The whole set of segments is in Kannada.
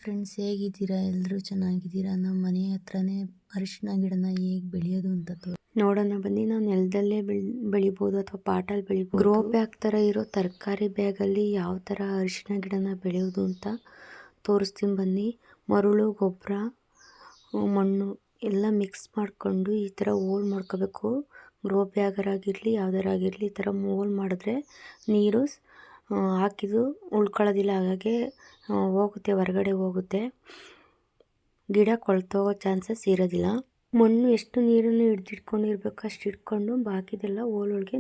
ಫ್ರೆಂಡ್ಸ್, ಹೇಗಿದ್ದೀರಾ? ಎಲ್ಲರೂ ಚೆನ್ನಾಗಿದ್ದೀರಾ? ನಮ್ಮ ಮನೆ ಹತ್ರನೇ ಅರಿಶಿನ ಗಿಡನ ಹೇಗೆ ಬೆಳೆಯೋದು ಅಂತ ನೋಡೋಣ ಬನ್ನಿ. ನಾವು ನೆಲದಲ್ಲೇ ಬೆಳಿಬೋದು ಅಥವಾ ಪಾಟಲ್ಲಿ ಬೆಳಿಬೋದು. ಗ್ರೋ ಬ್ಯಾಗ್ ಥರ ಇರೋ ತರಕಾರಿ ಬ್ಯಾಗಲ್ಲಿ ಯಾವ ಥರ ಅರಿಶಿನ ಗಿಡನ ಬೆಳೆಯೋದು ಅಂತ ತೋರಿಸ್ತೀನಿ ಬನ್ನಿ. ಮರಳು, ಗೊಬ್ಬರ, ಮಣ್ಣು ಎಲ್ಲ ಮಿಕ್ಸ್ ಮಾಡಿಕೊಂಡು ಈ ಥರ ಹೋಲ್ ಮಾಡ್ಕೋಬೇಕು. ಗ್ರೋ ಬ್ಯಾಗರಾಗಿರಲಿ ಯಾವುದರಾಗಿರಲಿ ಈ ಥರ ಹೋಲ್ ಮಾಡಿದ್ರೆ ನೀರು ಹಾಕಿದ್ದು ಉಳ್ಕೊಳ್ಳೋದಿಲ್ಲ, ಹಾಗಾಗಿ ಹೋಗುತ್ತೆ, ಹೊರಗಡೆ ಹೋಗುತ್ತೆ, ಗಿಡ ಕೊಳ್ತೋಗೋ ಚಾನ್ಸಸ್ ಇರೋದಿಲ್ಲ. ಮಣ್ಣು ಎಷ್ಟು ನೀರನ್ನು ಹಿಡ್ದಿಟ್ಕೊಂಡಿರ್ಬೇಕು ಅಷ್ಟು ಹಿಡ್ಕೊಂಡು ಬಾಕಿದೆಲ್ಲ ಹೋಲೊಳಗೆ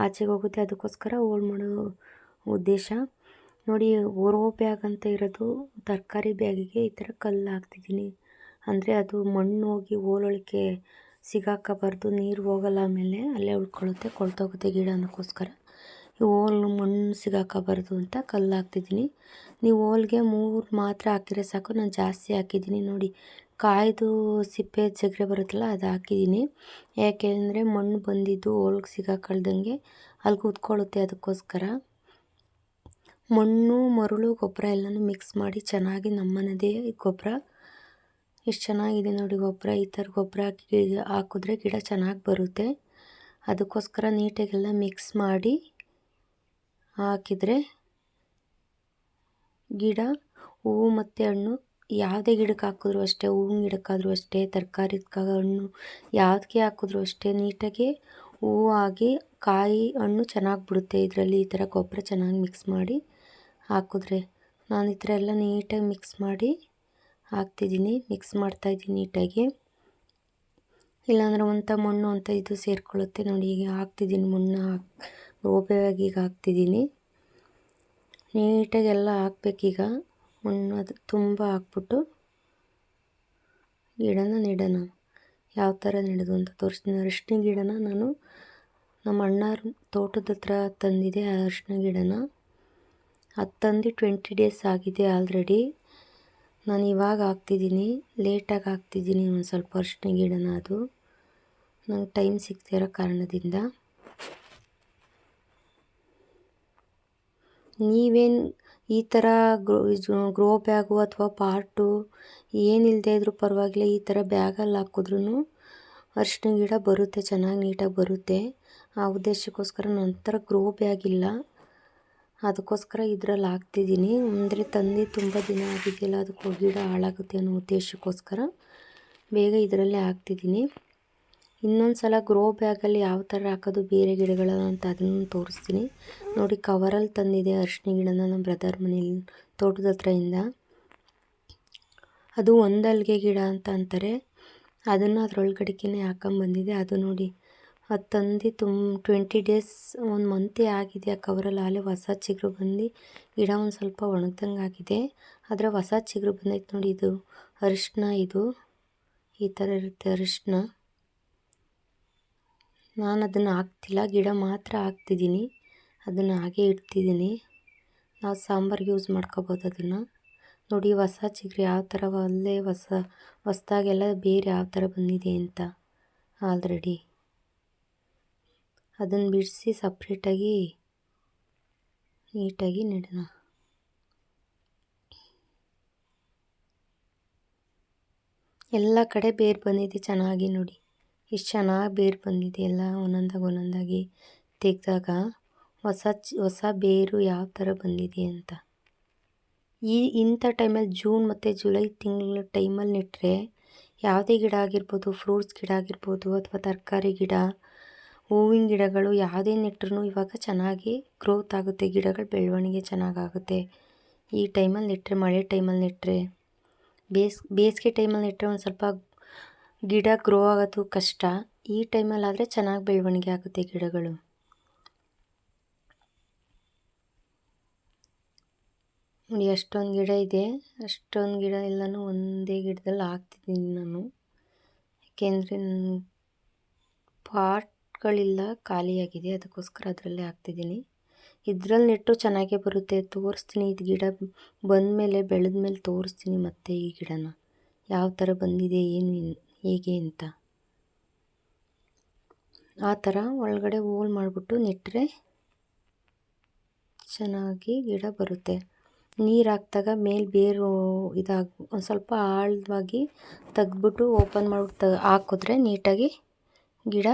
ಆಚೆಗೆ ಹೋಗುತ್ತೆ. ಅದಕ್ಕೋಸ್ಕರ ಹೋಲ್ ಮಾಡೋ ಉದ್ದೇಶ ನೋಡಿ. ಗ್ರೋ ಬ್ಯಾಗ್ ಅಂತ ಇರೋದು ತರಕಾರಿ ಬ್ಯಾಗಿಗೆ ಈ ಥರ ಕಲ್ಲು ಹಾಕ್ತಿದ್ದೀನಿ. ಅಂದರೆ ಅದು ಮಣ್ಣು ಹೋಗಿ ಹೋಲೊಳಗೆ ಸಿಗಾಕಬಾರ್ದು, ನೀರು ಹೋಗಲ್ಲ, ಆಮೇಲೆ ಅಲ್ಲೇ ಉಳ್ಕೊಳ್ಳುತ್ತೆ, ಕೊಳ್ತೋಗುತ್ತೆ ಗಿಡ ಅನ್ನೋಕ್ಕೋಸ್ಕರ ಈ ಹೋಲು ಮಣ್ಣು ಸಿಗಾಕಬಾರ್ದು ಅಂತ ಕಲ್ಲು ಹಾಕ್ತಿದ್ದೀನಿ. ನೀವು ಹೋಲ್ಗೆ 3 ಮಾತ್ರ ಹಾಕಿದ್ರೆ ಸಾಕು, ನಾನು ಜಾಸ್ತಿ ಹಾಕಿದ್ದೀನಿ ನೋಡಿ. ಕಾಯ್ದು ಸಿಪ್ಪೆ ಜಗರೆ ಬರುತ್ತಲ್ಲ ಅದು ಹಾಕಿದ್ದೀನಿ. ಯಾಕೆಂದರೆ ಮಣ್ಣು ಬಂದಿದ್ದು ಹೋಲ್ಗೆ ಸಿಗಾಕೊಳ್ದಂಗೆ ಅಲ್ಲಿ ಕೂತ್ಕೊಳ್ಳುತ್ತೆ, ಅದಕ್ಕೋಸ್ಕರ. ಮಣ್ಣು, ಮರಳು, ಗೊಬ್ಬರ ಎಲ್ಲನೂ ಮಿಕ್ಸ್ ಮಾಡಿ ಚೆನ್ನಾಗಿ ನಮ್ಮನೆದೇ ಗೊಬ್ಬರ ಎಷ್ಟು ಚೆನ್ನಾಗಿದೆ ನೋಡಿ. ಗೊಬ್ಬರ ಈ ಥರ ಗೊಬ್ಬರ ಹಾಕಿದ್ರೆ ಗಿಡ ಚೆನ್ನಾಗಿ ಬರುತ್ತೆ. ಅದಕ್ಕೋಸ್ಕರ ನೀಟಾಗೆಲ್ಲ ಮಿಕ್ಸ್ ಮಾಡಿ ಹಾಕಿದರೆ ಗಿಡ, ಹೂವು ಮತ್ತು ಹಣ್ಣು ಯಾವುದೇ ಗಿಡಕ್ಕೆ ಹಾಕಿದ್ರು ಅಷ್ಟೇ, ಹೂವಿನ ಗಿಡಕ್ಕಾದರೂ ಅಷ್ಟೇ, ತರಕಾರಿ ಹಣ್ಣು ಯಾವುದಕ್ಕೆ ಹಾಕಿದ್ರು ಅಷ್ಟೇ, ನೀಟಾಗಿ ಹೂವು ಆಗಿ ಕಾಯಿ ಹಣ್ಣು ಚೆನ್ನಾಗಿ ಬಿಡುತ್ತೆ ಇದರಲ್ಲಿ. ಈ ಥರ ಗೊಬ್ಬರ ಚೆನ್ನಾಗಿ ಮಿಕ್ಸ್ ಮಾಡಿ ಹಾಕಿದ್ರೆ ನಾನು ಈ ಥರ ಎಲ್ಲ ನೀಟಾಗಿ ಮಿಕ್ಸ್ ಮಾಡಿ ಹಾಕ್ತಿದ್ದೀನಿ, ಮಿಕ್ಸ್ ಮಾಡ್ತಾಯಿದ್ದೀನಿ ನೀಟಾಗಿ. ಇಲ್ಲಾಂದರೆ ಮಣ್ಣು ಅಂತ ಇದು ಸೇರಿಕೊಳ್ಳುತ್ತೆ ನೋಡಿ. ಈಗ ಹಾಕ್ತಿದ್ದೀನಿ ಮಣ್ಣು, ಗ್ರೋ ಬ್ಯಾಗಿಗೆ ಹಾಕ್ತಿದ್ದೀನಿ. ನೀಟಾಗಿ ಎಲ್ಲ ಹಾಕ್ಬೇಕೀಗ ಮಣ್ಣು, ಅದು ತುಂಬ ಹಾಕ್ಬಿಟ್ಟು ಗಿಡನ ನೆಡೋಣ. ಯಾವ ಥರ ನೆಡೋದು ಅಂತ ತೋರಿಸ್ತೀನಿ. ಅರಿಶಿನ ಗಿಡನ ನಾನು ನಮ್ಮ ಅಣ್ಣಾರ ತೋಟದ ಹತ್ರ ತಂದಿದ್ದೆ. ಆ ಅರಿಶಿನ ಗಿಡನ ಅದು ತಂದು 20 ಡೇಸ್ ಆಗಿದೆ ಆಲ್ರೆಡಿ. ನಾನು ಇವಾಗ ಹಾಕ್ತಿದ್ದೀನಿ, ಲೇಟಾಗಿ ಹಾಕ್ತಿದ್ದೀನಿ ಒಂದು ಸ್ವಲ್ಪ ಅರಿಶಿನ ಗಿಡನ. ಅದು ನಂಗೆ ಟೈಮ್ ಸಿಗ್ತಿರೋ ಕಾರಣದಿಂದ. ನೀವೇನು ಈ ಥರ ಗ್ರೋ ಬ್ಯಾಗು ಅಥವಾ ಪಾಟು ಏನಿಲ್ಲದೆ ಇದ್ರೂ ಪರವಾಗಿಲ್ಲ, ಈ ಥರ ಬ್ಯಾಗಲ್ಲಿ ಹಾಕಿದ್ರೂ ಅರಿಶಿನ ಗಿಡ ಬರುತ್ತೆ, ಚೆನ್ನಾಗಿ ನೀಟಾಗಿ ಬರುತ್ತೆ. ಆ ಉದ್ದೇಶಕ್ಕೋಸ್ಕರ ನಂತರ ಗ್ರೋ ಬ್ಯಾಗ್ ಇಲ್ಲ, ಅದಕ್ಕೋಸ್ಕರ ಇದರಲ್ಲಿ ಹಾಕ್ತಿದ್ದೀನಿ. ಅಂದರೆ ತಂದು ತುಂಬ ದಿನ ಆಗಿದೆಯಲ್ಲ, ಅದಕ್ಕೆ ಗಿಡ ಹಾಳಾಗುತ್ತೆ ಅನ್ನೋ ಉದ್ದೇಶಕ್ಕೋಸ್ಕರ ಬೇಗ ಇದರಲ್ಲೇ ಹಾಕ್ತಿದ್ದೀನಿ. ಇನ್ನೊಂದು ಸಲ ಗ್ರೋ ಬ್ಯಾಗಲ್ಲಿ ಯಾವ ಥರ ಹಾಕೋದು ಬೇರೆ ಗಿಡಗಳನ್ನು ಅಂತ ಅದನ್ನು ತೋರಿಸ್ತೀನಿ ನೋಡಿ. ಕವರಲ್ಲಿ ತಂದಿದೆ ಅರಿಶಿನ ಗಿಡನ ನಮ್ಮ ಬ್ರದರ್ ಮನೇಲಿ ತೋಟದ ಹತ್ರದಿಂದ. ಅದು ಒಂದಲ್ಗೆ ಗಿಡ ಅಂತ ಅಂತಾರೆ, ಅದನ್ನು ಅದರೊಳಗಡೆಗೆ ಹಾಕೊಂಬಂದಿದೆ. ಅದು ನೋಡಿ, ಅದು ತಂದು 20 ಡೇಸ್, 1 ಮಂತೇ ಆಗಿದೆ ಆ ಕವರಲ್ಲಿ. ಆಲೇ ಹೊಸ ಚಿಗುರು ಬಂದು ಗಿಡ ಒಂದು ಸ್ವಲ್ಪ ಒಣಗ್ದಂಗೆ ಆಗಿದೆ, ಆದರೆ ಹೊಸ ಚಿಗುರು ಬಂದೈತೆ ನೋಡಿ. ಇದು ಅರಿಶಿನ, ಇದು ಈ ಥರ ಇರುತ್ತೆ ಅರಿಶಿನ. ನಾನು ಅದನ್ನು ಹಾಕ್ತಿಲ್ಲ, ಗಿಡ ಮಾತ್ರ ಹಾಕ್ತಿದ್ದೀನಿ, ಅದನ್ನು ಹಾಗೆ ಇಡ್ತಿದ್ದೀನಿ. ನಾವು ಸಾಂಬಾರಿಗೆ ಯೂಸ್ ಮಾಡ್ಕೋಬೋದು ಅದನ್ನು ನೋಡಿ. ಹೊಸ ಚಿಗುರು ಯಾವ ಥರ ಅಲ್ಲೇ ಹೊಸದಾಗೆಲ್ಲ ಬೇರೆ ಯಾವ ಥರ ಬಂದಿದೆ ಅಂತ ಆಲ್ರೆಡಿ. ಅದನ್ನು ಬಿಡಿಸಿ ಸಪ್ರೇಟಾಗಿ ನೀಟಾಗಿ ನೆಡೋಣ. ಎಲ್ಲ ಕಡೆ ಬೇರು ಬಂದಿದೆ ಚೆನ್ನಾಗಿ ನೋಡಿ, ಎಷ್ಟು ಚೆನ್ನಾಗಿ ಬೇರು ಬಂದಿದೆ ಎಲ್ಲ. ಒಂದೊಂದಾಗಿ ತೆಗೆದಾಗ ಹೊಸ ಬೇರು ಯಾವ ಥರ ಬಂದಿದೆ ಅಂತ. ಇಂಥ ಟೈಮಲ್ಲಿ ಜೂನ್ ಮತ್ತು ಜುಲೈ ತಿಂಗಳ ಟೈಮಲ್ಲಿ ನೆಟ್ಟರೆ ಯಾವುದೇ ಗಿಡ ಆಗಿರ್ಬೋದು, ಫ್ರೂಟ್ಸ್ ಗಿಡ ಆಗಿರ್ಬೋದು ಅಥವಾ ತರಕಾರಿ ಗಿಡ, ಹೂವಿನ ಗಿಡಗಳು ಯಾವುದೇ ನೆಟ್ಟರೂ ಇವಾಗ ಚೆನ್ನಾಗಿ ಗ್ರೋತ್ ಆಗುತ್ತೆ, ಗಿಡಗಳ ಬೆಳವಣಿಗೆ ಚೆನ್ನಾಗಾಗುತ್ತೆ. ಈ ಟೈಮಲ್ಲಿ ನೆಟ್ಟರೆ, ಮಳೆ ಟೈಮಲ್ಲಿ ನೆಟ್ಟರೆ, ಬೇಸಿಗೆ ಟೈಮಲ್ಲಿ ನೆಟ್ಟರೆ ಒಂದು ಸ್ವಲ್ಪ ಗಿಡ ಗ್ರೋ ಆಗೋದು ಕಷ್ಟ. ಈ ಟೈಮಲ್ಲಿ ಆದರೆ ಚೆನ್ನಾಗಿ ಬೆಳವಣಿಗೆ ಆಗುತ್ತೆ ಗಿಡಗಳು. ನೋಡಿ, ಅಷ್ಟೊಂದು ಗಿಡ ಇದೆ, ಅಷ್ಟೊಂದು ಗಿಡ ಎಲ್ಲನೂ ಒಂದೇ ಗಿಡದಲ್ಲಿ ಹಾಕ್ತಿದ್ದೀನಿ ನಾನು. ಯಾಕೆಂದರೆ ನನ್ನ ಪಾಟ್ಗಳಿಲ್ಲ, ಖಾಲಿಯಾಗಿದೆ, ಅದಕ್ಕೋಸ್ಕರ ಅದರಲ್ಲೇ ಹಾಕ್ತಿದ್ದೀನಿ. ಇದರಲ್ಲಿ ನೆಟ್ಟು ಚೆನ್ನಾಗೇ ಬರುತ್ತೆ, ತೋರಿಸ್ತೀನಿ. ಇದು ಗಿಡ ಬಂದಮೇಲೆ, ಬೆಳೆದ್ಮೇಲೆ ತೋರಿಸ್ತೀನಿ ಮತ್ತೆ ಈ ಗಿಡನ ಯಾವ ಥರ ಬಂದಿದೆ, ಏನು ಹೇಗೆ ಅಂತ. ಆ ಥರ ಒಳಗಡೆ ಹೋಲ್ ಮಾಡಿಬಿಟ್ಟು ನೆಟ್ಟರೆ ಚೆನ್ನಾಗಿ ಗಿಡ ಬರುತ್ತೆ. ನೀರು ಹಾಕಿದಾಗ ಮೇಲೆ ಬೇರು ಒಂದು ಸ್ವಲ್ಪ ಆಳವಾಗಿ ತೆಗ್ದ್ಬಿಟ್ಟು ಓಪನ್ ಮಾಡಿಬಿಟ್ಟು ಹಾಕಿದ್ರೆ ನೀಟಾಗಿ ಗಿಡ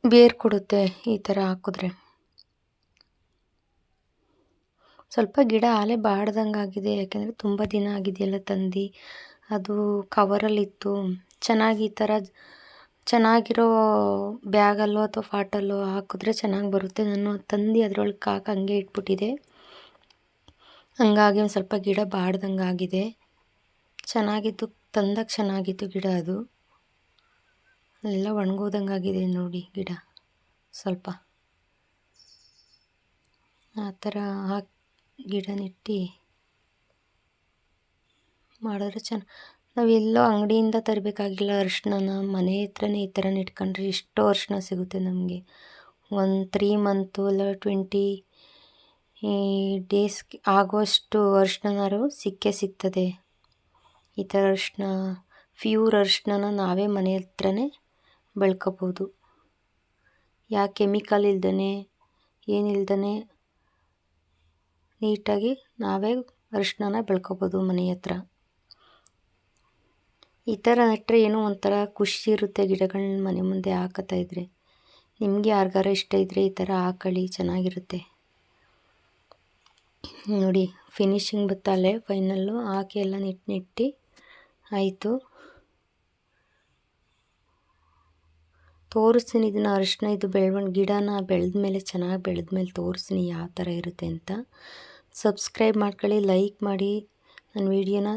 ಬೇರು ಕೊಡುತ್ತೆ. ಈ ಥರ ಹಾಕಿದ್ರೆ ಸ್ವಲ್ಪ ಗಿಡ ಆಲೆ ಬಾಡ್ದಂಗೆ ಆಗಿದೆ, ಯಾಕೆಂದರೆ ತುಂಬ ದಿನ ಆಗಿದೆಯಲ್ಲ ತಂದು. ಅದು ಕವರಲ್ಲಿತ್ತು. ಚೆನ್ನಾಗಿ ಈ ಥರ ಚೆನ್ನಾಗಿರೋ ಬ್ಯಾಗಲ್ಲೋ ಅಥವಾ ಪಾಟಲ್ಲೋ ಹಾಕಿದ್ರೆ ಚೆನ್ನಾಗಿ ಬರುತ್ತೆ. ನಾನು ತಂದು ಅದರೊಳಗೆ ಹಾಕಿ ಹಂಗೆ ಇಟ್ಬಿಟ್ಟಿದ್ದೆ, ಹಂಗಾಗಿ ಒಂದು ಸ್ವಲ್ಪ ಗಿಡ ಬಾಡ್ದಂಗೆ ಆಗಿದೆ. ಚೆನ್ನಾಗಿತ್ತು, ತಂದಾಗ ಚೆನ್ನಾಗಿತ್ತು ಗಿಡ. ಅದು ಎಲ್ಲ ಒಣಗೋದಂಗೆ ಆಗಿದೆ ನೋಡಿ ಗಿಡ. ಸ್ವಲ್ಪ ಆ ಥರ ಹಾಕಿ ಗಿಡ ನೆಟ್ಟು ಮಾಡಿದ್ರೆ ನಾವೆಲ್ಲೋ ಅಂಗಡಿಯಿಂದ ತರಬೇಕಾಗಿಲ್ಲ. ಅರಿಶಿಣನ ಮನೆ ಹತ್ರನೇ ಈ ಥರ ನೆಟ್ಕೊಂಡ್ರೆ ಎಷ್ಟೋ ಅರಿಶಿಣ ಸಿಗುತ್ತೆ ನಮಗೆ. ಒಂದು 3 ಮಂತು ಇಲ್ಲ 20 ಡೇಸ್ ಆಗೋಷ್ಟು ಅರಿಶಿಣನಾರು ಸಿಗ್ತದೆ. ಈ ಥರ ಅರಿಶಿಣ, ಪ್ಯೂರ್ ಅರಿಶಿಣನ ನಾವೇ ಮನೆ ಹತ್ರನೇ ಬೆಳ್ಕೊಬೋದು. ಯಾವ ಕೆಮಿಕಲ್ ಇಲ್ದೇ ಏನಿಲ್ದೇ ನೀಟಾಗಿ ನಾವೇ ಅರಿಶಿಣನ ಬೆಳ್ಕೊಬೋದು ಮನೆ ಹತ್ರ. ಈ ಥರ ನೆಟ್ಟರೆ ಏನೋ ಒಂಥರ ಖುಷಿ ಇರುತ್ತೆ ಗಿಡಗಳನ್ನ ಮನೆ ಮುಂದೆ ಹಾಕುತ್ತಾ. ನಿಮಗೆ ಯಾರಿಗಾರ ಇಷ್ಟ ಇದ್ದರೆ ಈ ಥರ ಹಾಕೊಳ್ಳಿ, ಚೆನ್ನಾಗಿರುತ್ತೆ ನೋಡಿ. ಫಿನಿಶಿಂಗ್ ಬತ್ತಲ್ಲೇ ಫೈನಲ್ಲು ಹಾಕಿ ಎಲ್ಲ ನೆಟ್ಟು ಆಯಿತು. ತೋರಿಸ್ತೀನಿ ಇದನ್ನು ಅರಿಶಿಣ ಇದು ಗಿಡನ ಬೆಳೆದ ಮೇಲೆ, ಚೆನ್ನಾಗಿ ಬೆಳೆದ ಮೇಲೆ ತೋರಿಸ್ತೀನಿ ಯಾವ ಥರ ಇರುತ್ತೆ ಅಂತ. ಸಬ್ಸ್ಕ್ರೈಬ್ ಮಾಡ್ಕೊಳ್ಳಿ, ಲೈಕ್ ಮಾಡಿ ನನ್ನ ವಿಡಿಯೋನ.